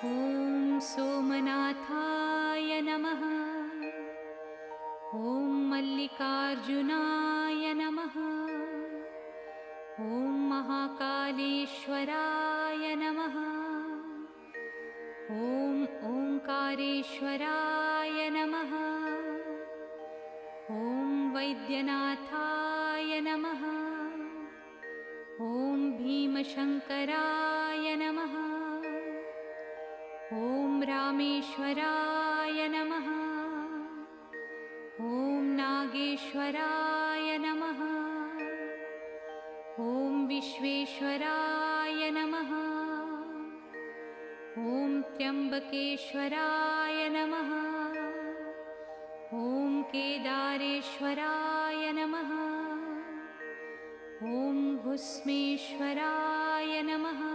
ॐ सोमनाथाय नमः। ॐ मल्लिकार्जुनाय नमः। ॐ महाकालेश्वराय नमः। ॐ ओंकारेश्वराय नमः। ॐ वैद्यनाथाय नमः। ॐ भीमशङ्कराय नमः। ॐ रामेश्वराय नमः। ॐ नागेश्वराय नमः। ॐ विश्वेश्वराय नमः। ॐ त्र्यम्बकेश्वराय नमः। ॐ केदारेश्वराय नमः। ॐ भुस्मेश्वराय नमः।